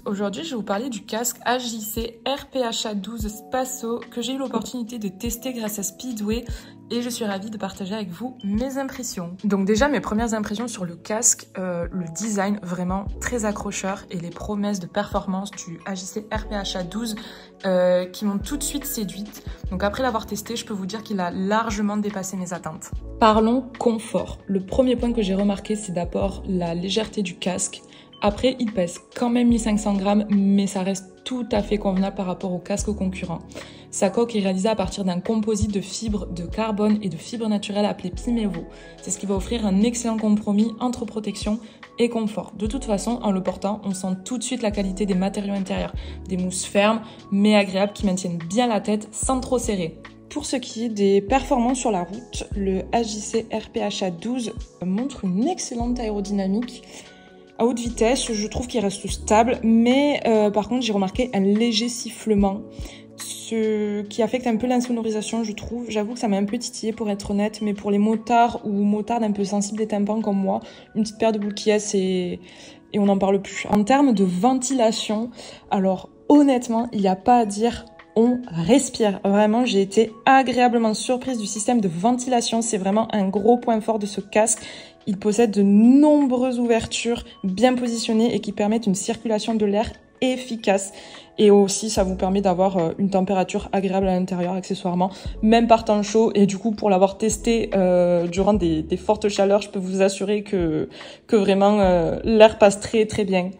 Aujourd'hui, je vais vous parler du casque AJC RPHA12 Spasso que j'ai eu l'opportunité de tester grâce à Speedway et je suis ravie de partager avec vous mes impressions. Donc déjà, mes premières impressions sur le casque, le design vraiment très accrocheur et les promesses de performance du AJC RPHA12 qui m'ont tout de suite séduite. Donc après l'avoir testé, je peux vous dire qu'il a largement dépassé mes attentes. Parlons confort. Le premier point que j'ai remarqué, c'est d'abord la légèreté du casque. Après, il pèse quand même 1500 grammes, mais ça reste tout à fait convenable par rapport au casque concurrent. Sa coque est réalisée à partir d'un composite de fibres de carbone et de fibres naturelles appelé Pimevo. C'est ce qui va offrir un excellent compromis entre protection et confort. De toute façon, en le portant, on sent tout de suite la qualité des matériaux intérieurs. Des mousses fermes, mais agréables qui maintiennent bien la tête sans trop serrer. Pour ce qui est des performances sur la route, le AJC RPHA12 montre une excellente aérodynamique. À haute vitesse, je trouve qu'il reste stable, mais par contre, j'ai remarqué un léger sifflement, ce qui affecte un peu l'insonorisation, je trouve. J'avoue que ça m'a un peu titillé pour être honnête, mais pour les motards ou motardes un peu sensibles des tympans comme moi, une petite paire de boules qui est et on n'en parle plus. En termes de ventilation, alors honnêtement, il n'y a pas à dire. On respire. Vraiment, j'ai été agréablement surprise du système de ventilation. C'est vraiment un gros point fort de ce casque. Il possède de nombreuses ouvertures bien positionnées et qui permettent une circulation de l'air efficace. Et aussi, ça vous permet d'avoir une température agréable à l'intérieur, accessoirement, même par temps chaud. Et du coup, pour l'avoir testé durant des fortes chaleurs, je peux vous assurer que vraiment l'air passe très très bien.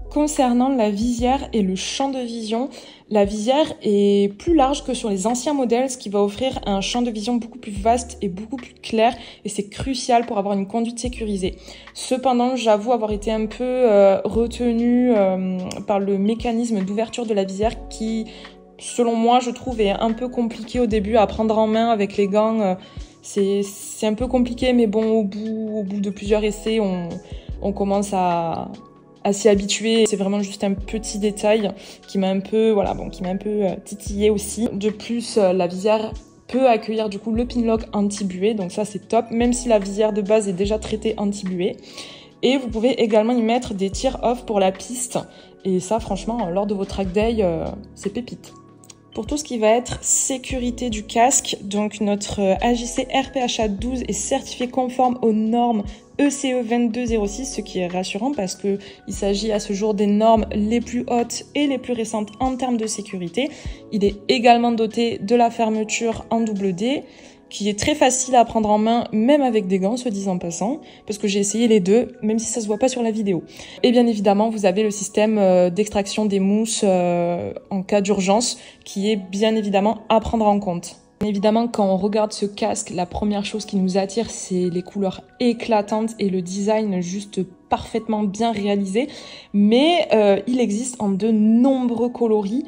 Concernant la visière et le champ de vision, la visière est plus large que sur les anciens modèles, ce qui va offrir un champ de vision beaucoup plus vaste et beaucoup plus clair, et c'est crucial pour avoir une conduite sécurisée. Cependant, j'avoue avoir été un peu retenue par le mécanisme d'ouverture de la visière qui, selon moi, je trouve est un peu compliqué au début à prendre en main avec les gants. C'est un peu compliqué, mais bon, au bout de plusieurs essais, on commence à s'y habituer. C'est vraiment juste un petit détail qui m'a un peu, titillé aussi. De plus, la visière peut accueillir du coup le pinlock anti-buée, donc ça c'est top, même si la visière de base est déjà traitée anti-buée. Et vous pouvez également y mettre des tear-off pour la piste. Et ça, franchement, lors de vos track day, c'est pépite. Pour tout ce qui va être sécurité du casque, donc notre AJC RPHA12 est certifié conforme aux normes ECE 2206, ce qui est rassurant parce que il s'agit à ce jour des normes les plus hautes et les plus récentes en termes de sécurité. Il est également doté de la fermeture en double D, qui est très facile à prendre en main, même avec des gants, soit dit en passant, parce que j'ai essayé les deux, même si ça se voit pas sur la vidéo. Et bien évidemment, vous avez le système d'extraction des mousses en cas d'urgence, qui est bien évidemment à prendre en compte. Évidemment, quand on regarde ce casque, la première chose qui nous attire, c'est les couleurs éclatantes et le design juste parfaitement bien réalisé. Mais il existe en de nombreux coloris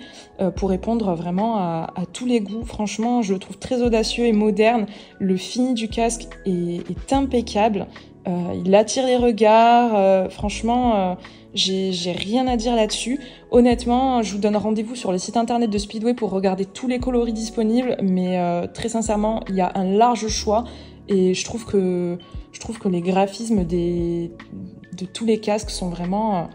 pour répondre vraiment à tous les goûts. Franchement, je le trouve très audacieux et moderne. Le fini du casque est impeccable. Il attire les regards. Franchement, j'ai rien à dire là-dessus. Honnêtement, je vous donne rendez-vous sur le site internet de Speedway pour regarder tous les coloris disponibles. Mais très sincèrement, il y a un large choix. Et je trouve que les graphismes de tous les casques sont vraiment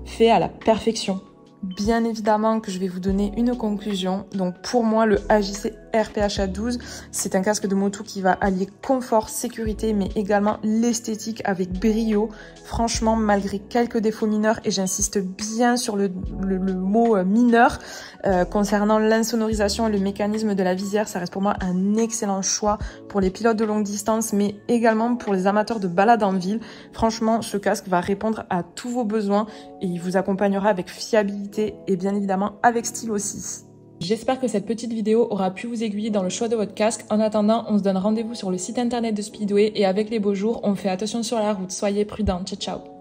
faits à la perfection. Bien évidemment que je vais vous donner une conclusion. Donc pour moi, le AJC RPHA12, c'est un casque de moto qui va allier confort, sécurité, mais également l'esthétique avec brio. Franchement, malgré quelques défauts mineurs, et j'insiste bien sur le mot mineur, concernant l'insonorisation et le mécanisme de la visière, ça reste pour moi un excellent choix pour les pilotes de longue distance, mais également pour les amateurs de balade en ville. Franchement, ce casque va répondre à tous vos besoins et il vous accompagnera avec fiabilité et bien évidemment avec style aussi. J'espère que cette petite vidéo aura pu vous aiguiller dans le choix de votre casque. En attendant, on se donne rendez-vous sur le site internet de Speedway et avec les beaux jours, on fait attention sur la route. Soyez prudents. Ciao, ciao.